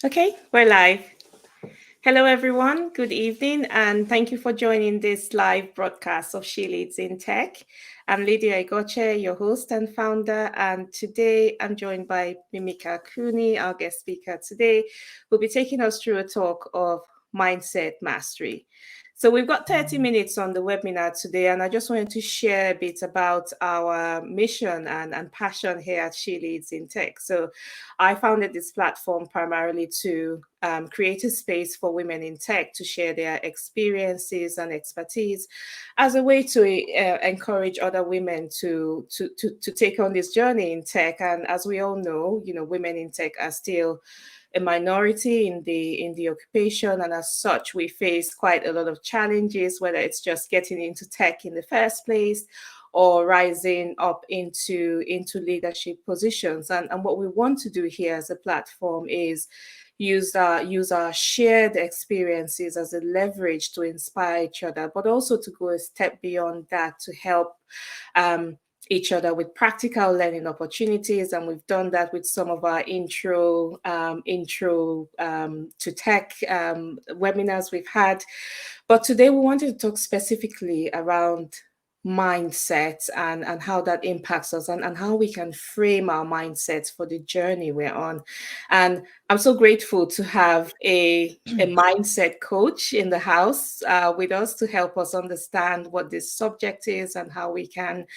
Okay, we're live. Hello, everyone. Good evening, and thank you for joining this live broadcast of Sheleads in Tech. I'm Lydia Igoche, your host and founder, and today I'm joined by Mimika Cooney, our guest speaker today, who'll be taking us through a talk of mindset mastery. So we've got 30 minutes on the webinar today, and I just wanted to share a bit about our mission and passion here at She Leads in Tech. So I founded this platform primarily to create a space for women in tech to share their experiences and expertise as a way to encourage other women to take on this journey in tech. And as we all know, women in tech are still a minority in the occupation, and as such we face quite a lot of challenges, whether it's just getting into tech in the first place or rising up into leadership positions. And what we want to do here as a platform is use our shared experiences as a leverage to inspire each other, but also to go a step beyond that to help um, each other with practical learning opportunities. And we've done that with some of our intro to tech webinars we've had. But today we wanted to talk specifically around mindset and how that impacts us, and how we can frame our mindsets for the journey we're on. And I'm so grateful to have a mindset coach in the house with us to help us understand what this subject is and how we can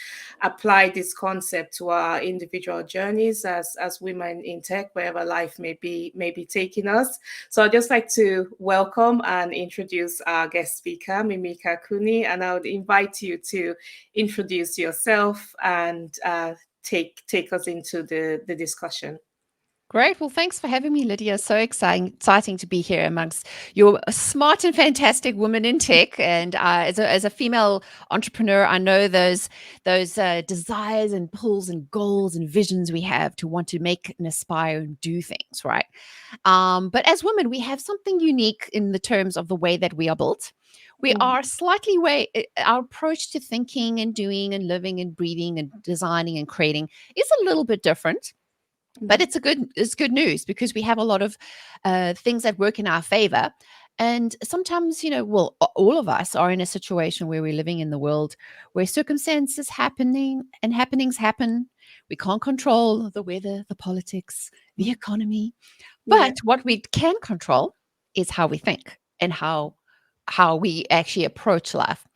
apply this concept to our individual journeys as women in tech, wherever life may be taking us. So I'd just like to welcome and introduce our guest speaker, Mimika Cooney, and I would invite you to introduce yourself and take us into the discussion. Great. Well, thanks for having me, Lydia. So exciting to be here amongst your smart and fantastic women in tech. And as a female entrepreneur, I know those desires and pulls and goals and visions we have to want to make and aspire and do things, right? But as women, we have something unique in the terms of the way that we are built. We Mm, are slightly our approach to thinking and doing and living and breathing and designing and creating is a little bit different, but mm, it's good news because we have a lot of things that work in our favor. And sometimes, well, all of us are in a situation where we're living in the world where circumstances happenings happen. We can't control the weather, the politics, the mm. economy, Yeah. but what we can control is how we think and how we actually approach life.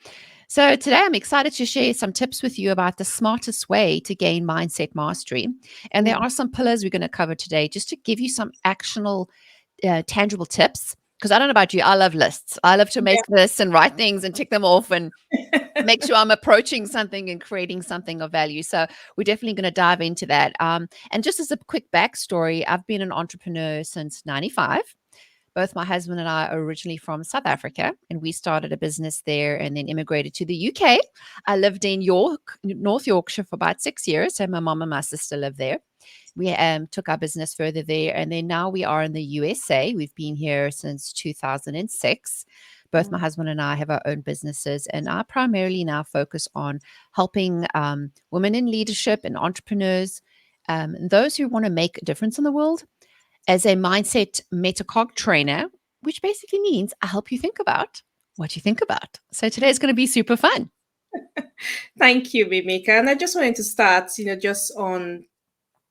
So, today I'm excited to share some tips with you about the smartest way to gain mindset mastery. And there Mm, are some pillars we're going to cover today just to give you some actionable, tangible tips. Because I don't know about you, I love lists. I love to make lists and write things and tick them off and yeah. make sure I'm approaching something and creating something of value. So, we're definitely going to dive into that. And just as a quick backstory, I've been an entrepreneur since 95. Both my husband and I are originally from South Africa, and we started a business there and then immigrated to the UK. I lived in North Yorkshire, for about 6 years. So my mom and my sister lived there. We took our business further there, and then now we are in the USA. We've been here since 2006. Both my Mm, husband and I have our own businesses, and I primarily now focus on helping women in leadership and entrepreneurs, and those who want to make a difference in the world as a mindset metacog trainer, which basically means I help you think about what you think about. So today is going to be super fun. Thank you, Mimika. And I just wanted to start, just on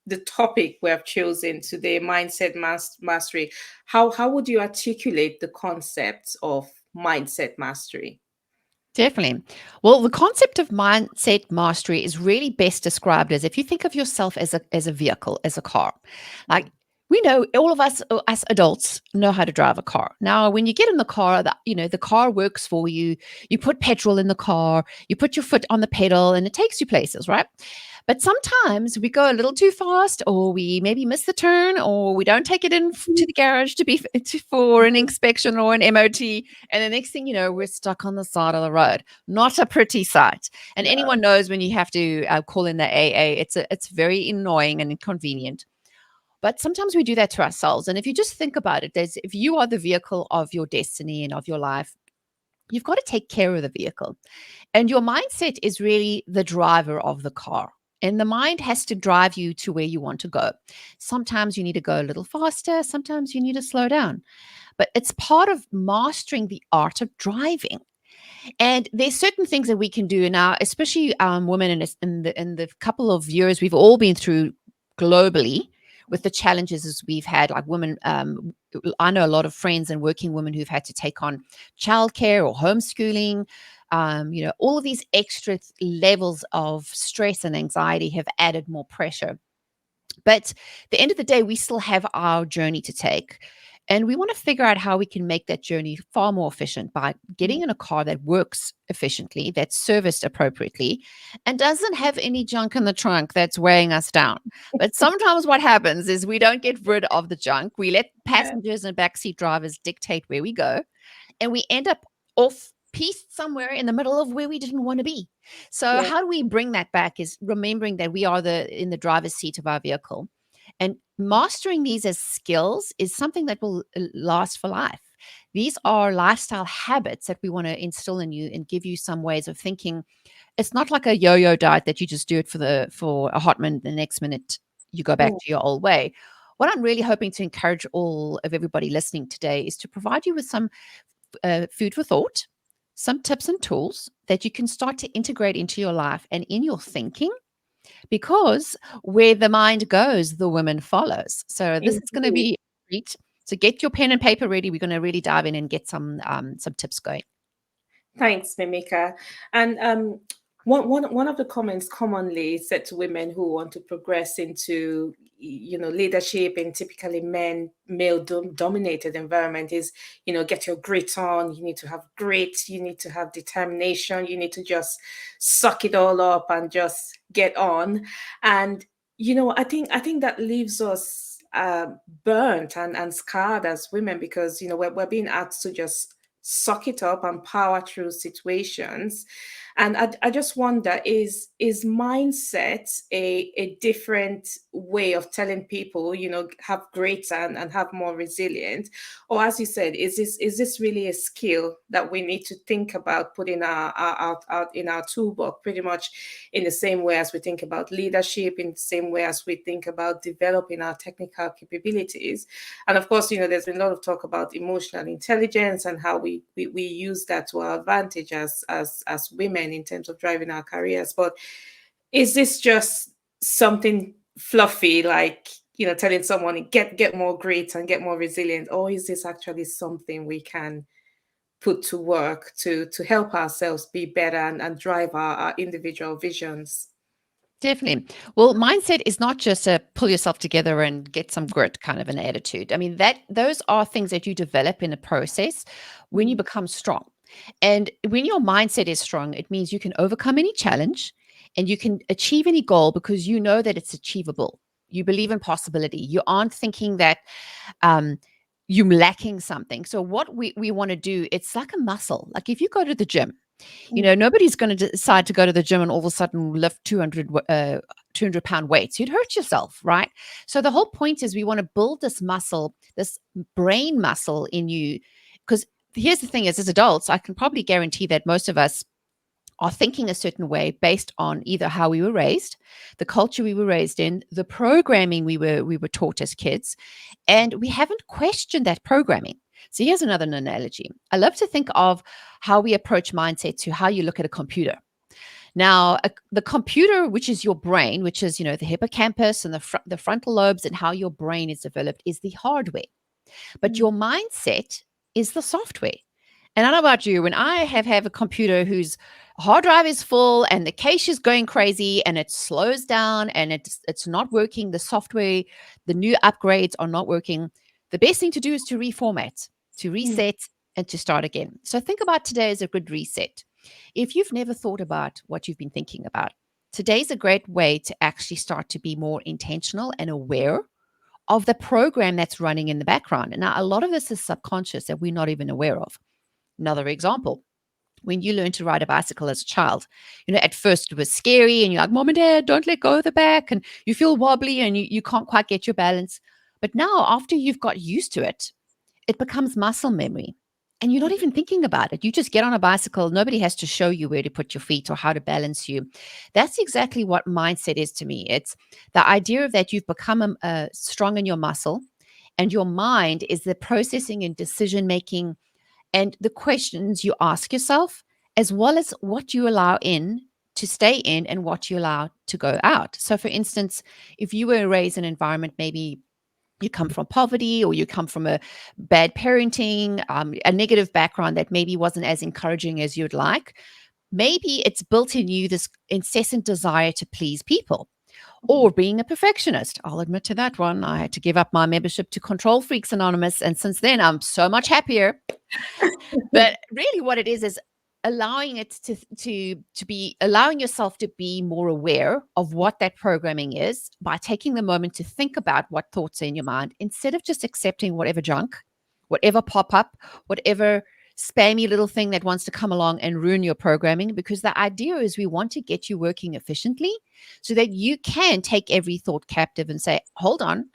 the topic we have chosen today, mindset mastery. How would you articulate the concept of mindset mastery? Definitely. Well, the concept of mindset mastery is really best described as if you think of yourself as a vehicle, as a car. Like we know all of us adults know how to drive a car. Now, when you get in the car, the car works for you. You put petrol in the car, you put your foot on the pedal, and it takes you places, right? But sometimes we go a little too fast, or we maybe miss the turn, or we don't take it to the garage for an inspection or an MOT. And the next thing you know, we're stuck on the side of the road. Not a pretty sight. And No. anyone knows when you have to call in the AA, it's very annoying and inconvenient. But sometimes we do that to ourselves. And if you just think about it, if you are the vehicle of your destiny and of your life, you've got to take care of the vehicle. And your mindset is really the driver of the car. And the mind has to drive you to where you want to go. Sometimes you need to go a little faster, sometimes you need to slow down. But it's part of mastering the art of driving. And there's certain things that we can do now, especially women in the couple of years we've all been through globally with the challenges as we've had, like women. I know a lot of friends and working women who've had to take on childcare or homeschooling. All of these extra levels of stress and anxiety have added more pressure. But at the end of the day, we still have our journey to take. And we want to figure out how we can make that journey far more efficient by getting in a car that works efficiently, that's serviced appropriately, and doesn't have any junk in the trunk that's weighing us down. But sometimes what happens is we don't get rid of the junk. We let Yeah. passengers and backseat drivers dictate where we go, and we end up off pieced somewhere in the middle of where we didn't want to be. So Yeah. how do we bring that back is remembering that we are in the driver's seat of our vehicle, and mastering these as skills is something that will last for life. These are lifestyle habits that we want to instill in you and give you some ways of thinking. It's not like a yo-yo diet that you just do it for a hot minute, the next minute you go back Mm. to your old way. What I'm really hoping to encourage all of everybody listening today is to provide you with some food for thought, some tips and tools that you can start to integrate into your life and in your thinking, because where the mind goes, the woman follows. So this is going to Indeed. be great. So get your pen and paper ready. We're going to really dive in and get some tips going. Thanks, Mimika. And one of the comments commonly said to women who want to progress into, leadership in typically male dominated environment is, get your grit on. You need to have grit. You need to have determination. You need to just suck it all up and just get on. And I think that leaves us burnt and scarred as women, because we're being asked to just suck it up and power through situations. And I just wonder, is mindset a different way of telling people, have great and have more resilience? Or, as you said, is this really a skill that we need to think about putting our in our toolbox, pretty much in the same way as we think about leadership, in the same way as we think about developing our technical capabilities? And of course, there's been a lot of talk about emotional intelligence and how we use that to our advantage as women in terms of driving our careers. But is this just something fluffy, like, telling someone get more grit and get more resilient, or is this actually something we can put to work to help ourselves be better and drive our individual visions? Definitely. Well, mindset is not just a pull yourself together and get some grit kind of an attitude. I mean, those are things that you develop in a process when you Mm. become strong. And when your mindset is strong, it means you can overcome any challenge and you can achieve any goal because you know that it's achievable. You believe in possibility. You aren't thinking that um, you're lacking something. So what we want to do, it's like a muscle. Like if you go to the gym, Mm. nobody's going to decide to go to the gym and all of a sudden lift 200-pound weights. You'd hurt yourself, right? So the whole point is we want to build this muscle, this brain muscle in you. Because here's the thing is, as adults, I can probably guarantee that most of us are thinking a certain way based on either how we were raised, the culture we were raised in, the programming we were taught as kids, and we haven't questioned that programming. So here's another analogy. I love to think of how we approach mindset to how you look at a computer. Now, the computer, which is your brain, which is the hippocampus and the frontal lobes, and how your brain is developed, is the hardware. But Mm. your mindset is the software. And I don't know about you, when I have a computer whose hard drive is full and the cache is going crazy and it slows down and it's not working, the software, the new upgrades are not working, the best thing to do is to reformat, to Mm. reset, and to start again. So think about today as a good reset. If you've never thought about what you've been thinking about, today's a great way to actually start to be more intentional and aware of the program that's running in the background. And now a lot of this is subconscious that we're not even aware of. Another example, when you learn to ride a bicycle as a child, at first it was scary and you're like, Mom and Dad, don't let go of the back. And you feel wobbly and you can't quite get your balance. But now, after you've got used to it, it becomes muscle memory. and you're not even thinking about it. You just get on a bicycle. Nobody has to show you where to put your feet or how to balance you. That's exactly what mindset is to me. It's the idea of that you've become strong in your muscle, and your mind is the processing and decision making and the questions you ask yourself, as well as what you allow in to stay in and what you allow to go out. So, for instance, if you were raised in an environment, maybe you come from poverty or you come from a bad parenting, a negative background that maybe wasn't as encouraging as you'd like, maybe it's built in you this incessant desire to please people or being a perfectionist. I'll admit to that one. I had to give up my membership to Control Freaks Anonymous. And since then, I'm so much happier. But really what it is allowing it to be allowing yourself to be more aware of what that programming is by taking the moment to think about what thoughts are in your mind instead of just accepting whatever junk, whatever pop up, whatever spammy little thing that wants to come along and ruin your programming. Because the idea is we want to get you working efficiently so that you can take every thought captive and say, hold on,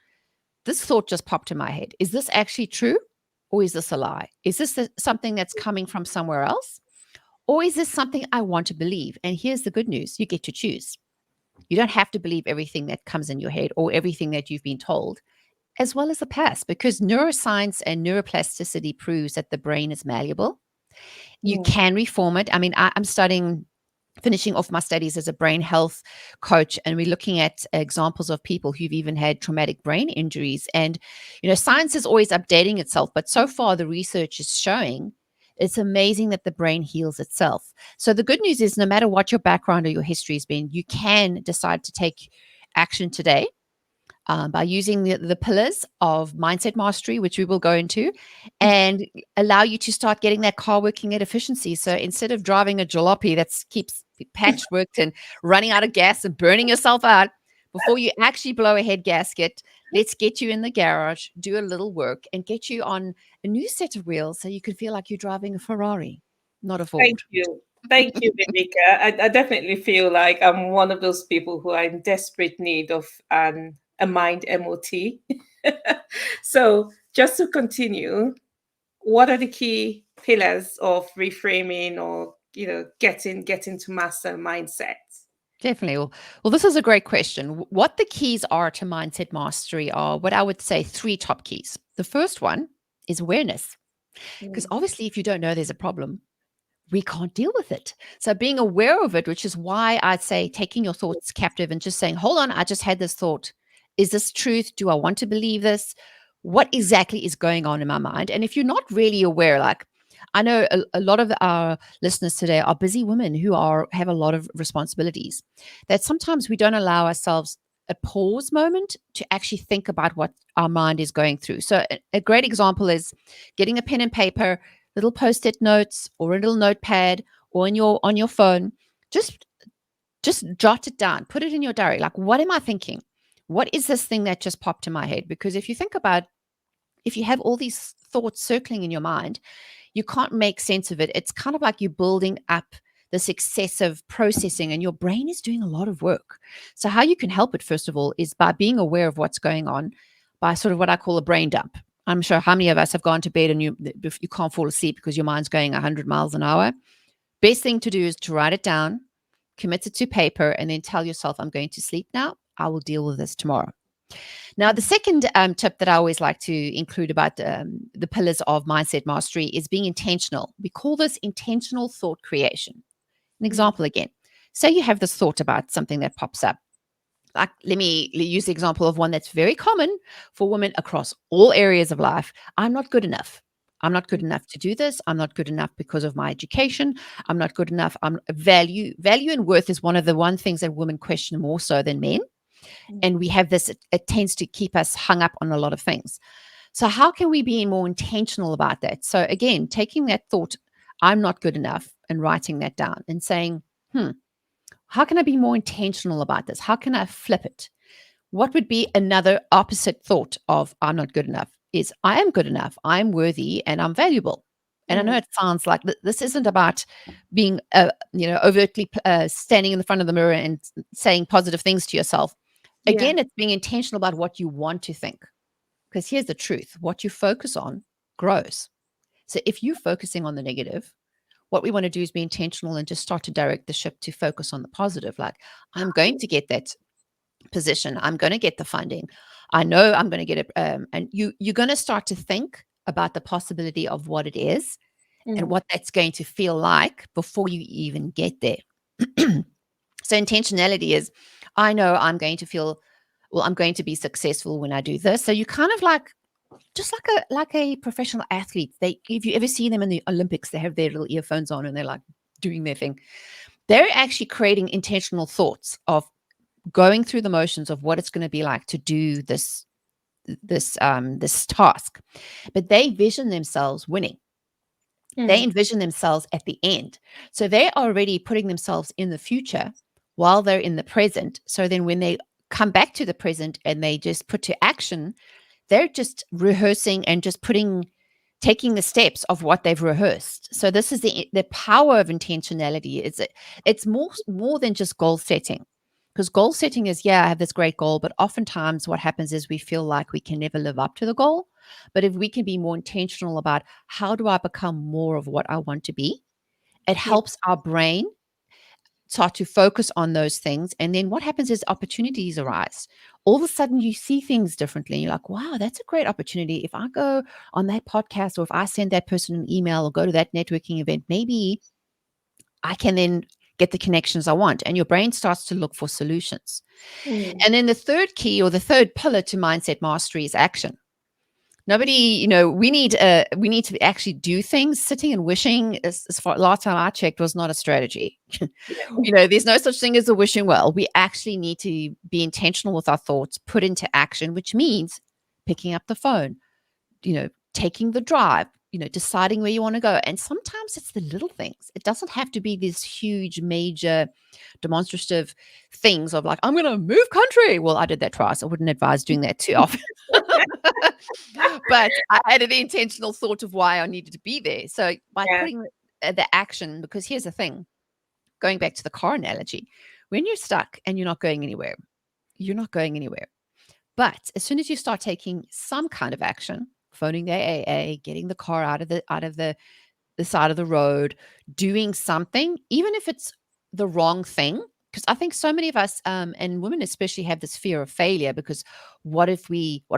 this thought just popped in my head. Is this actually true? Or is this a lie? Is this something that's coming from somewhere else? Or is this something I want to believe? And here's the good news, you get to choose. You don't have to believe everything that comes in your head or everything that you've been told, as well as the past, because neuroscience and neuroplasticity proves that the brain is malleable. You can reform it. I mean, I'm finishing off my studies as a brain health coach, and we're looking at examples of people who've even had traumatic brain injuries. And, science is always updating itself, but so far the research is showing it's amazing that the brain heals itself. So the good news is no matter what your background or your history has been, you can decide to take action today by using the pillars of mindset mastery, which we will go into, and allow you to start getting that car working at efficiency. So instead of driving a jalopy that keeps patchworked and running out of gas and burning yourself out before you actually blow a head gasket, let's get you in the garage, do a little work, and get you on a new set of wheels so you can feel like you're driving a Ferrari, not a Thank Ford. you. Thank you, Mimika. I definitely feel like I'm one of those people who are in desperate need of a mind MOT. So, just to continue, what are the key pillars of reframing or getting to master mindset? Definitely. Well, this is a great question. What the keys are to mindset mastery are what I would say three top keys. The first one is awareness, because Mm. obviously, if you don't know there's a problem, we can't deal with it. So being aware of it, which is why I'd say taking your thoughts captive and just saying, hold on, I just had this thought. Is this truth? Do I want to believe this? What exactly is going on in my mind? And if you're not really aware, like I know a lot of our listeners today are busy women who have a lot of responsibilities, that sometimes we don't allow ourselves a pause moment to actually think about what our mind is going through. So a great example is getting a pen and paper, little post-it notes or a little notepad or on your phone. Just jot it down, put it in your diary. Like, what am I thinking? What is this thing that just popped in my head? Because if you think about, if you have all these thoughts circling in your mind, you can't make sense of it. It's kind of like you're building up this excessive processing and your brain is doing a lot of work. So how you can help it, first of all, is by being aware of what's going on, by sort of what I call a brain dump. I'm sure how many of us have gone to bed and you can't fall asleep because your mind's going 100 miles an hour. Best thing to do is to write it down, commit it to paper, and then tell yourself, I'm going to sleep now. I will deal with this tomorrow. Now, the second tip that I always like to include about the pillars of mindset mastery is being intentional. We call this intentional thought creation. An example again. Say you have this thought about something that pops up. Like, let me use the example of one that's very common for women across all areas of life. I'm not good enough. I'm not good enough to do this. I'm not good enough because of my education. I'm not good enough. Value and worth is one of the things that women question more so than men. And we have this, it tends to keep us hung up on a lot of things. So how can we be more intentional about that? So again, taking that thought, I'm not good enough, and writing that down and saying, how can I be more intentional about this? How can I flip it? What would be another opposite thought of I'm not good enough is I am good enough, I'm worthy, and I'm valuable. And I know it sounds like this isn't about being, overtly standing in the front of the mirror and saying positive things to yourself. Again, it's being intentional about what you want to think. Because here's the truth, what you focus on grows. So if you're focusing on the negative, what we want to do is be intentional and just start to direct the ship to focus on the positive. Like, I'm going to get that position. I'm going to get the funding. I know I'm going to get it. And you're going to start to think about the possibility of what it is and Mm. what that's going to feel like before you even get there. So intentionality is, I know I'm going to feel, well, I'm going to be successful when I do this. So you kind of like, just like a professional athlete. They, if you ever see them in the Olympics, they have their little earphones on and they're like doing their thing. They're actually creating intentional thoughts of going through the motions of what it's going to be like to do this task. But they vision themselves winning. They Mm. envision themselves at the end. So they're already putting themselves in the future while they're in the present. So then when they come back to the present and they just put to action, they're just rehearsing and just taking the steps of what they've rehearsed. So this is the power of intentionality. It's more than just goal setting. Because goal setting is, yeah, I have this great goal, but oftentimes what happens is we feel like we can never live up to the goal. But if we can be more intentional about how do I become more of what I want to be, it Yeah. helps our brain start to focus on those things. And then what happens is opportunities arise. All of a sudden, you see things differently. You're like, wow, that's a great opportunity. If I go on that podcast or if I send that person an email or go to that networking event, maybe I can then get the connections I want. And your brain starts to look for solutions. Mm. And then the third key or the third pillar to mindset mastery is action. Nobody, we need to actually do things. Sitting and wishing, as far last time I checked, was not a strategy. Yeah. There's no such thing as a wishing well. We actually need to be intentional with our thoughts, put into action, which means picking up the phone, taking the drive, deciding where you want to go. And sometimes it's the little things. It doesn't have to be this huge, major, demonstrative things of like, I'm going to move country. Well, I did that twice. I wouldn't advise doing that too often. But I had an intentional thought of why I needed to be there. So by Yeah. putting the action, because here's the thing, going back to the car analogy, when you're stuck and you're not going anywhere, you're not going anywhere. But as soon as you start taking some kind of action, phoning the AA, getting the car out of the side of the road, doing something, even if it's the wrong thing. Because I think so many of us, and women especially, have this fear of failure. Because what are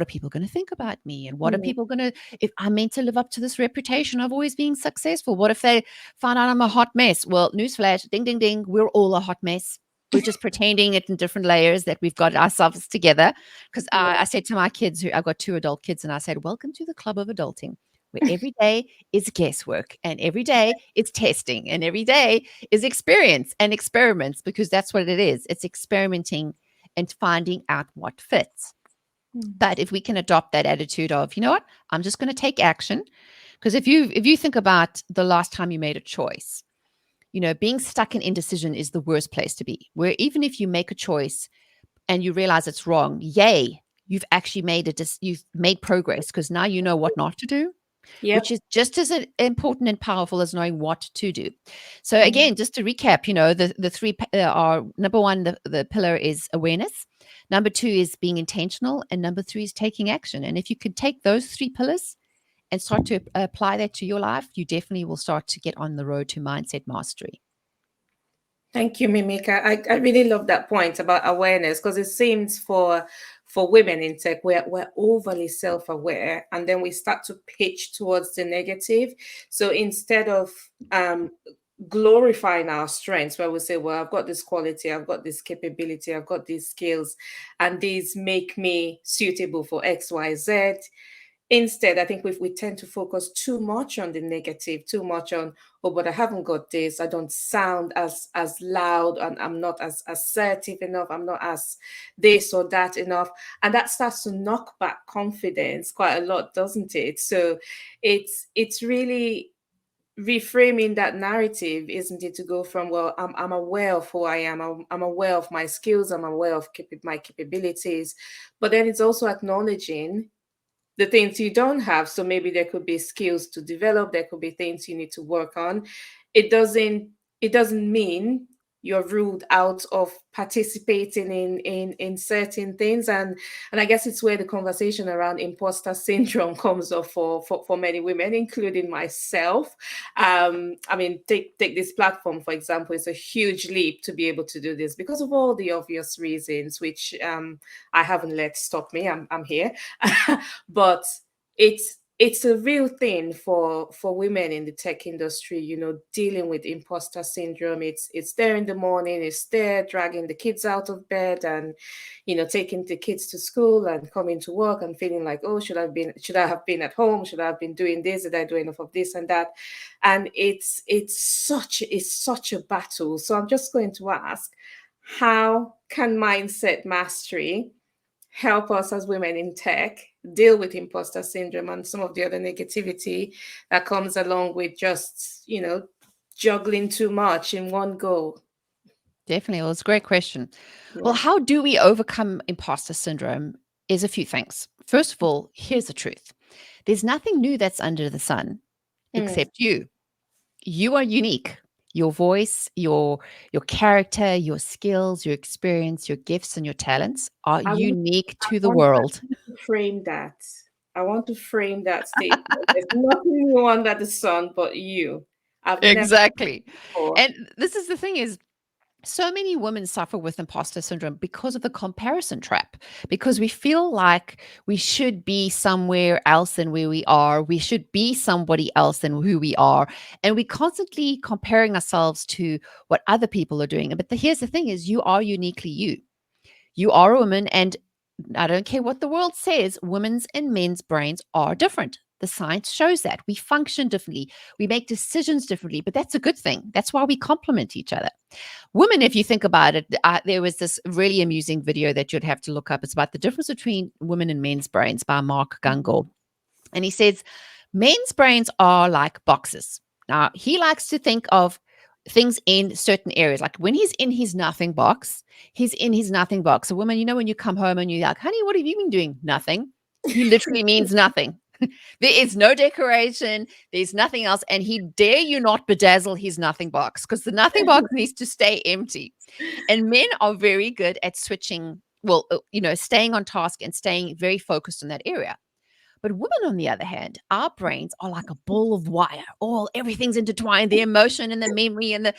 people going to think about me? And what are Mm. people going to, if I'm meant to live up to this reputation of always being successful? What if they find out I'm a hot mess? Well, newsflash, ding, ding, ding, we're all a hot mess. We're just pretending it in different layers that we've got ourselves together. Because I said to my kids, who I've got 2 adult kids, and I said, welcome to the club of adulting, where every day is guesswork and every day is testing and every day is experience and experiments, because that's what it is. It's experimenting and finding out what fits. Mm. But if we can adopt that attitude of, you know what, I'm just going to take action. Because if you think about the last time you made a choice, being stuck in indecision is the worst place to be. Where even if you make a choice and you realize it's wrong, yay, you've actually you've made progress, because now you know what not to do, which Yep. is just as important and powerful as knowing what to do. So Mm. again, just to recap, the three are: number one, the pillar is awareness. Number two is being intentional, and number three is taking action. And if you can take those 3 pillars and start to apply that to your life, you definitely will start to get on the road to mindset mastery. Thank you, Mimika. I really love that point about awareness, because it seems for women in tech, we're overly self-aware, and then we start to pitch towards the negative. So instead of glorifying our strengths, where we say, well, I've got this quality, I've got this capability, I've got these skills, and these make me suitable for XYZ. Instead, I think we tend to focus too much on the negative, too much on, oh, but I haven't got this, I don't sound as loud, and I'm not as assertive enough, I'm not as this or that enough. And that starts to knock back confidence quite a lot, doesn't it? So it's really reframing that narrative, isn't it, to go from, well, I'm aware of who I am, I'm aware of my skills, I'm aware of my capabilities, but then it's also acknowledging the things you don't have. So maybe there could be skills to develop, there could be things you need to work on. It doesn't it doesn't mean you're ruled out of participating in certain things. And I guess it's where the conversation around imposter syndrome comes up for many women, including myself. I mean, take this platform, for example. It's a huge leap to be able to do this because of all the obvious reasons, which I haven't let stop me. I'm here. But it's a real thing for women in the tech industry, dealing with imposter syndrome. It's there in the morning, it's there dragging the kids out of bed, and taking the kids to school and coming to work and feeling like, oh, should I have been at home, should I have been doing this, did I do enough of this and that? And it's such a battle. So I'm just going to ask, how can mindset mastery help us as women in tech deal with imposter syndrome and some of the other negativity that comes along with just, juggling too much in one go? Definitely. Well, it's a great question. Well, Yeah. how do we overcome imposter syndrome is a few things. First of all, here's the truth. There's nothing new that's under the sun Mm. except you. You are unique. Your voice, your character, your skills, your experience, your gifts and your talents are I want, unique I to the want world. to frame that. I want to frame that statement. There's nothing new under the sun but you. I've never Exactly. before. And this is the thing is so many women suffer with imposter syndrome because of the comparison trap, because we feel like we should be somewhere else than where we are. We should be somebody else than who we are. And we constantly comparing ourselves to what other people are doing. But here's the thing is you are uniquely you. You are a woman, and I don't care what the world says, women's and men's brains are different. The science shows that we function differently. We make decisions differently, but that's a good thing. That's why we complement each other. Women, if you think about it, there was this really amusing video that you'd have to look up. It's about the difference between women and men's brains by Mark Gungor. And he says, men's brains are like boxes. Now, he likes to think of things in certain areas. Like when he's in his nothing box, he's in his nothing box. A woman, when you come home and you're like, honey, what have you been doing? Nothing. He literally means nothing. There is no decoration. There's nothing else. And he dare you not bedazzle his nothing box because the nothing box needs to stay empty. And men are very good at switching, well, staying on task and staying very focused on that area. But women, on the other hand, our brains are like a ball of wire. All everything's intertwined. The emotion and the memory and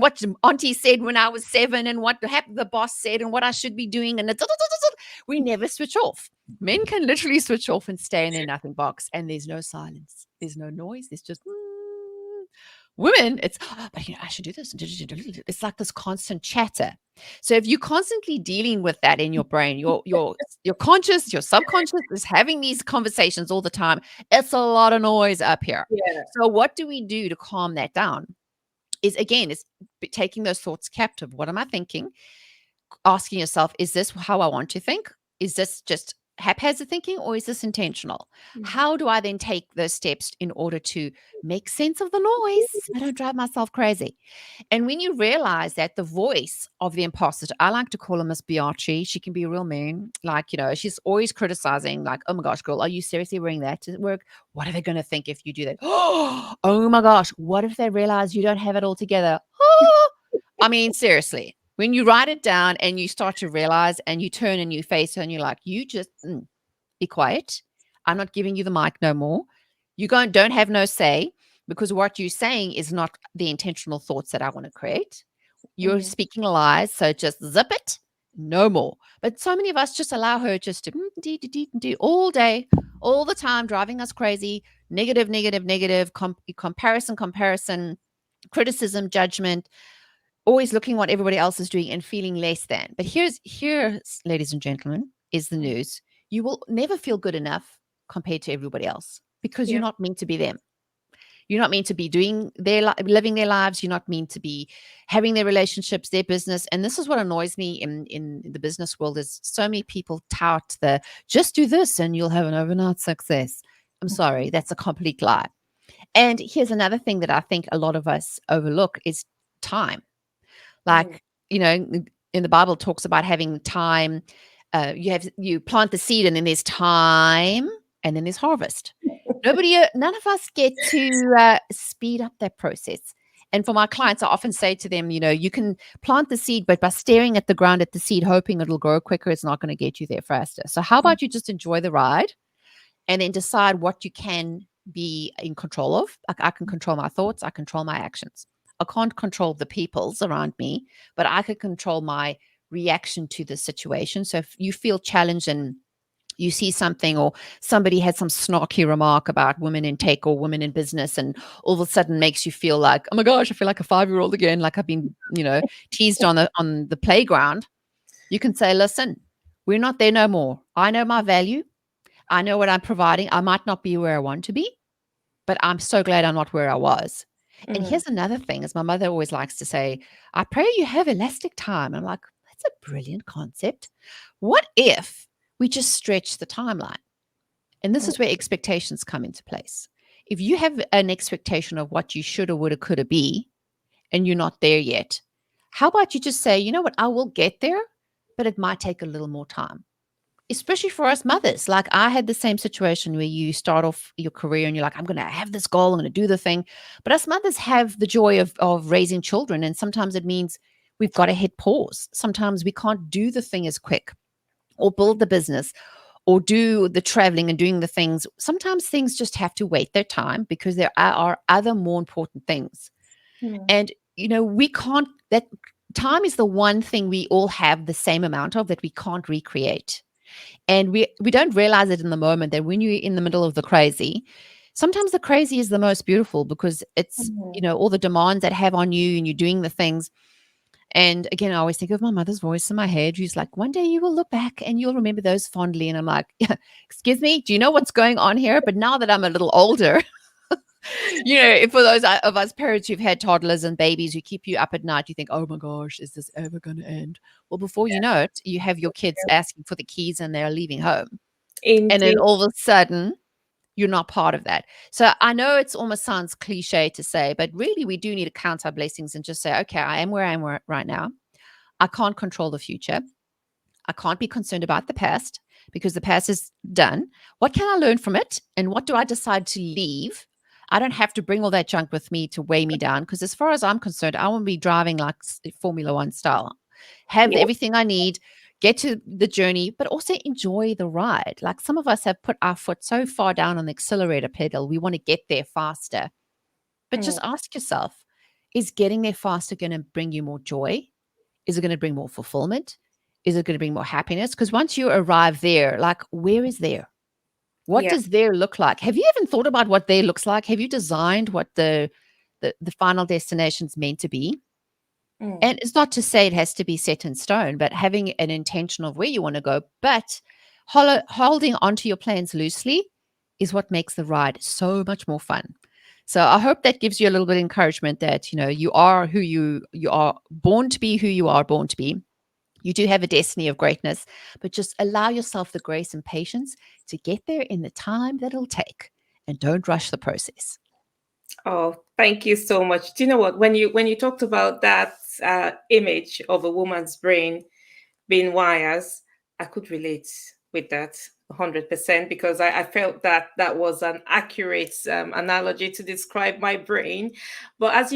what Auntie said when I was 7 and what the boss said and what I should be doing and we never switch off. Men can literally switch off and stay in their nothing box, and there's no silence. There's no noise. There's just women. It's but I should do this. It's like this constant chatter. So if you're constantly dealing with that in your brain, your conscious, your subconscious is having these conversations all the time. It's a lot of noise up here. Yeah. So what do we do to calm that down? Is taking those thoughts captive. What am I thinking? Asking yourself, is this how I want to think? Is this just haphazard thinking or is this intentional? How do I then take those steps in order to make sense of the noise? I don't drive myself crazy. And when you realize that the voice of the imposter, I like to call her Miss Biarchi. She can be real mean. Like, she's always criticizing, like, oh my gosh, girl, are you seriously wearing that to work? What are they going to think if you do that? Oh my gosh, what if they realize you don't have it all together? I mean, seriously, when you write it down and you start to realize and you turn and you face her and you're like, you just be quiet. I'm not giving you the mic no more. You don't have no say because what you're saying is not the intentional thoughts that I want to create. You're speaking lies. So just zip it. No more. But so many of us just allow her just to do all day, all the time, driving us crazy. Negative, negative, negative, comparison, criticism, judgment, always looking what everybody else is doing and feeling less than. But here's, ladies and gentlemen, is the news. You will never feel good enough compared to everybody else because you're not meant to be them. You're not meant to be doing living their lives. You're not meant to be having their relationships, their business. And this is what annoys me in the business world is so many people tout the just do this and you'll have an overnight success. I'm sorry, that's a complete lie. And here's another thing that I think a lot of us overlook is time. Like, in the Bible it talks about having time. You plant the seed and then there's time and then there's harvest. None of us get to speed up that process. And for my clients, I often say to them, you can plant the seed, but by staring at the ground at the seed, hoping it'll grow quicker, it's not going to get you there faster. So how about you just enjoy the ride and then decide what you can be in control of? Like, I can control my thoughts, I control my actions. I can't control the peoples around me, but I can control my reaction to the situation. So if you feel challenged and you see something, or somebody had some snarky remark about women in tech or women in business, and all of a sudden makes you feel like, oh my gosh, I feel like a 5-year-old again, like I've been, teased on the playground. You can say, listen, we're not there no more. I know my value. I know what I'm providing. I might not be where I want to be, but I'm so glad I'm not where I was. And Mm. here's another thing, as my mother always likes to say, I pray you have elastic time. I'm like, that's a brilliant concept. What if we just stretch the timeline? And this Mm. is where expectations come into place. If you have an expectation of what you shoulda, woulda, coulda be, and you're not there yet, how about you just say, you know what, I will get there, but it might take a little more time. Especially for us mothers. Like, I had the same situation where you start off your career and you're like, I'm going to have this goal, I'm going to do the thing. But us mothers have the joy of raising children. And sometimes it means we've got to hit pause. Sometimes we can't do the thing as quick, or build the business, or do the traveling and doing the things. Sometimes things just have to wait their time because there are other more important things. Mm. And, we can't, that time is the one thing we all have the same amount of that we can't recreate. And we don't realize it in the moment that when you're in the middle of the crazy, sometimes the crazy is the most beautiful, because it's, Mm. all the demands that have on you and you're doing the things. And again, I always think of my mother's voice in my head. She's like, one day you will look back and you'll remember those fondly. And I'm like, excuse me, do you know what's going on here? But now that I'm a little older, for those of us parents who've had toddlers and babies who keep you up at night, you think, oh my gosh, is this ever going to end? Well, before you know it, you have your kids asking for the keys and they're leaving home. And then Indeed. all of a sudden, you're not part of that. So I know it's almost sounds cliche to say, but really we do need to count our blessings and just say, okay, I am where I am right now. I can't control the future. I can't be concerned about the past because the past is done. What can I learn from it? And what do I decide to leave? I don't have to bring all that junk with me to weigh me down, because as far as I'm concerned, I want to be driving like Formula One style. Have Yeah. everything I need, get to the journey, but also enjoy the ride. Like, some of us have put our foot so far down on the accelerator pedal, we want to get there faster. But Mm. just ask yourself, is getting there faster going to bring you more joy? Is it going to bring more fulfillment? Is it going to bring more happiness? Because once you arrive there, like, where is there? What Yeah. does there look like? Have you even thought about what there looks like? Have you designed what the final destination is meant to be? Mm. And it's not to say it has to be set in stone, but having an intention of where you want to go, but holding onto your plans loosely is what makes the ride so much more fun. So I hope that gives you a little bit of encouragement that, you are who you are born to be, who you are born to be. You do have a destiny of greatness, but just allow yourself the grace and patience to get there in the time that it'll take, and don't rush the process. Oh, thank you so much. Do you know what? When you talked about that image of a woman's brain being wires, I could relate with that 100%, because I felt that that was an accurate analogy to describe my brain. But as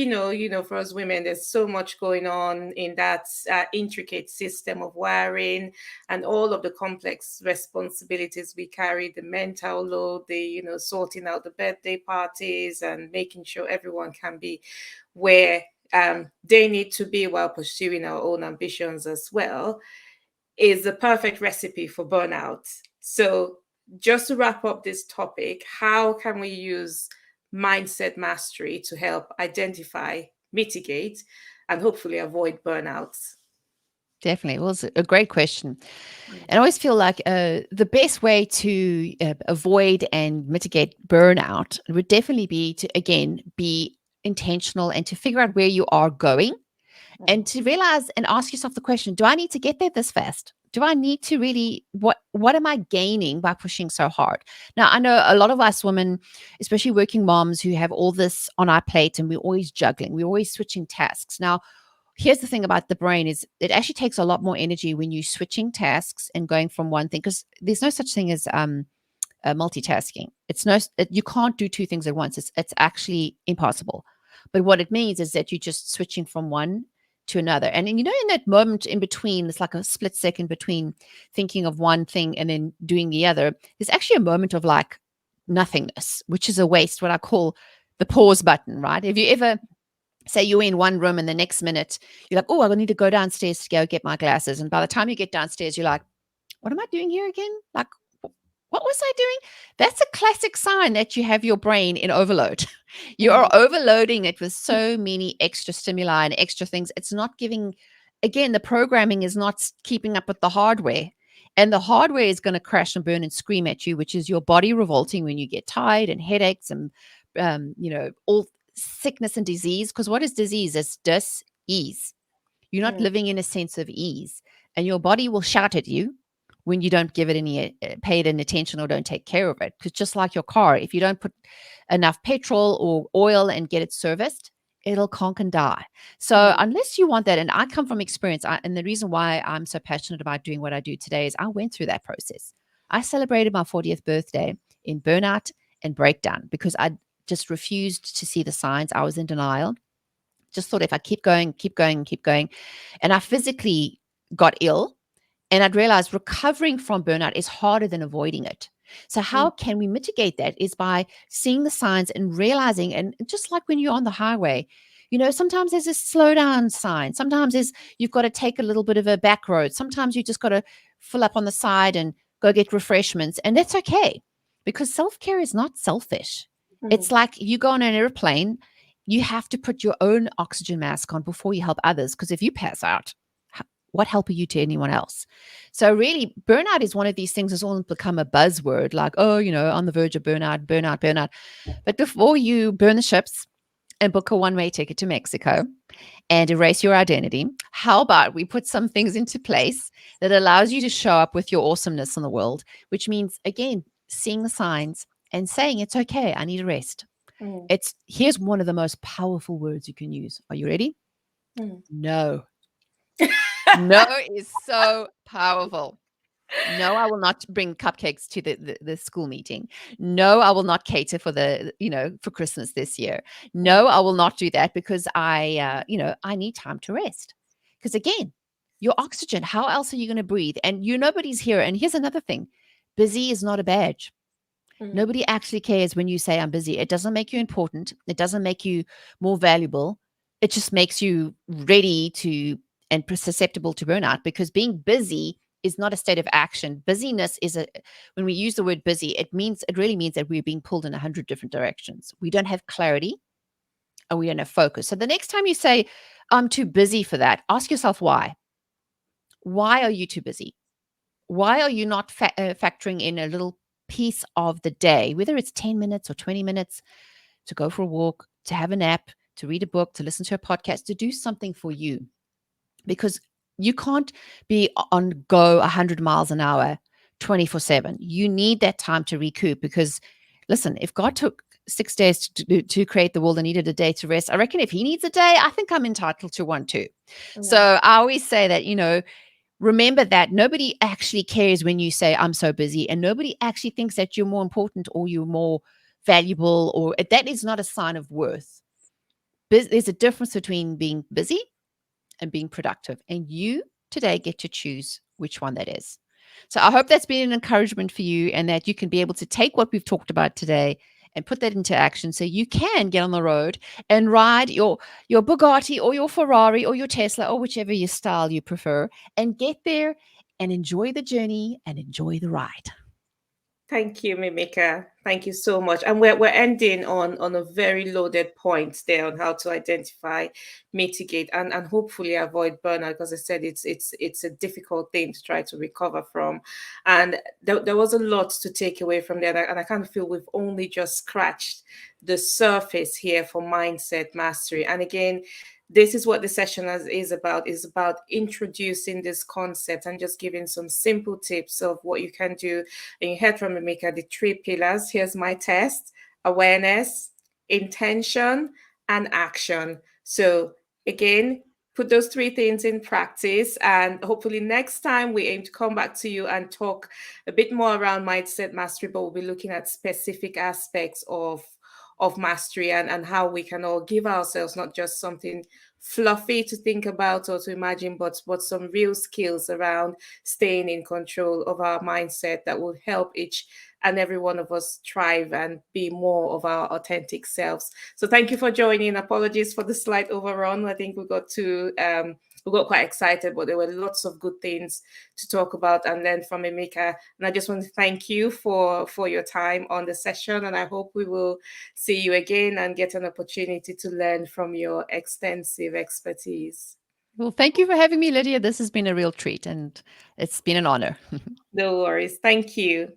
for us women, there's so much going on in that intricate system of wiring, and all of the complex responsibilities we carry, the mental load, the sorting out the birthday parties and making sure everyone can be where they need to be while pursuing our own ambitions as well, is the perfect recipe for burnout. So, just to wrap up this topic, how can we use mindset mastery to help identify, mitigate, and hopefully avoid burnouts? Definitely. Well, it's a great question. And I always feel like the best way to avoid and mitigate burnout would definitely be to, again, be intentional and to figure out where you are going, and to realize and ask yourself the question, do I need to get there this fast? Do I need to really, what am I gaining by pushing so hard? Now, I know a lot of us women, especially working moms, who have all this on our plate, and we're always juggling, we're always switching tasks. Now, here's the thing about the brain is it actually takes a lot more energy when you're switching tasks and going from one thing, because there's no such thing as multitasking. You can't do two things at once. It's actually impossible. But what it means is that you're just switching from one to another. And in that moment in between, it's like a split second between thinking of one thing and then doing the other. There's actually a moment of like nothingness, which is a waste, what I call the pause button, right? Have you ever, say you're in one room and the next minute you're like, oh, I need to go downstairs to go get my glasses. And by the time you get downstairs, you're like, what am I doing here again? Like, what was I doing? That's a classic sign that you have your brain in overload. You are overloading it with so many extra stimuli and extra things. It's not giving, again, the programming is not keeping up with the hardware. And the hardware is going to crash and burn and scream at you, which is your body revolting when you get tired and headaches and, all sickness and disease. Because what is disease? It's dis-ease. You're not living in a sense of ease. And your body will shout at you when you don't give it any pay it any attention or don't take care of it. Because just like your car, if you don't put enough petrol or oil and get it serviced, it'll conk and die. So unless you want that, and I come from experience, and the reason why I'm so passionate about doing what I do today is I went through that process. I celebrated my 40th birthday in burnout and breakdown because I just refused to see the signs. I was in denial. Just thought if I keep going, keep going, keep going. And I physically got ill. And I'd realized recovering from burnout is harder than avoiding it. So how can we mitigate that is by seeing the signs and realizing, and just like when you're on the highway, sometimes there's a slow down sign. Sometimes you've got to take a little bit of a back road. Sometimes you just got to fill up on the side and go get refreshments. And that's okay because self-care is not selfish. It's like you go on an airplane, you have to put your own oxygen mask on before you help others. Because if you pass out, what help are you to anyone else? So really, burnout is one of these things that's all become a buzzword, like, oh, on the verge of burnout, burnout, burnout. But before you burn the ships and book a one-way ticket to Mexico and erase your identity, how about we put some things into place that allows you to show up with your awesomeness in the world, which means, again, seeing the signs and saying, it's okay, I need a rest. Here's one of the most powerful words you can use. Are you ready? No. No is so powerful. No, I will not bring cupcakes to the school meeting. No, I will not cater for for Christmas this year. No, I will not do that because I need time to rest. Because again, your oxygen, how else are you going to breathe? And nobody's here. And here's another thing. Busy is not a badge. Nobody actually cares when you say I'm busy. It doesn't make you important. It doesn't make you more valuable. It just makes you ready to and susceptible to burnout because being busy is not a state of action. Busyness is when we use the word busy, it really means that we're being pulled in 100 different directions. We don't have clarity and we don't have focus. So the next time you say, I'm too busy for that, ask yourself why. Why are you too busy? Why are you not factoring in a little piece of the day, whether it's 10 minutes or 20 minutes, to go for a walk, to have a nap, to read a book, to listen to a podcast, to do something for you? Because you can't be on go 100 miles an hour 24/7. You need that time to recoup because, listen, if God took 6 days to create the world and needed a day to rest, I reckon if he needs a day, I think I'm entitled to one too. So I always say that, remember that nobody actually cares when you say I'm so busy, and nobody actually thinks that you're more important or you're more valuable, or that is not a sign of worth. There's a difference between being busy and being productive, and you today get to choose which one that is. So I hope that's been an encouragement for you and that you can be able to take what we've talked about today and put that into action so you can get on the road and ride your Bugatti or your Ferrari or your Tesla or whichever your style you prefer, and get there and enjoy the journey and enjoy the ride. Thank you, Mimika. Thank you so much. And we're ending on a very loaded point there on how to identify, mitigate, and hopefully avoid burnout. Because I said it's a difficult thing to try to recover from. And there was a lot to take away from there. And I kind of feel we've only just scratched the surface here for mindset mastery. And again, this is what the session is about introducing this concept and just giving some simple tips of what you can do. And you heard from Mimika the 3 pillars. Here's my test: awareness, intention, and action. So again, put those 3 things in practice, and hopefully next time we aim to come back to you and talk a bit more around mindset mastery, but we'll be looking at specific aspects of of mastery, and how we can all give ourselves not just something fluffy to think about or to imagine, but some real skills around staying in control of our mindset that will help each and every one of us thrive and be more of our authentic selves. So thank you for joining. Apologies for the slight overrun. I think we got quite excited, but there were lots of good things to talk about and learn from Mimika. And I just want to thank you for your time on the session. And I hope we will see you again and get an opportunity to learn from your extensive expertise. Well, thank you for having me, Lydia. This has been a real treat and it's been an honor. No worries. Thank you.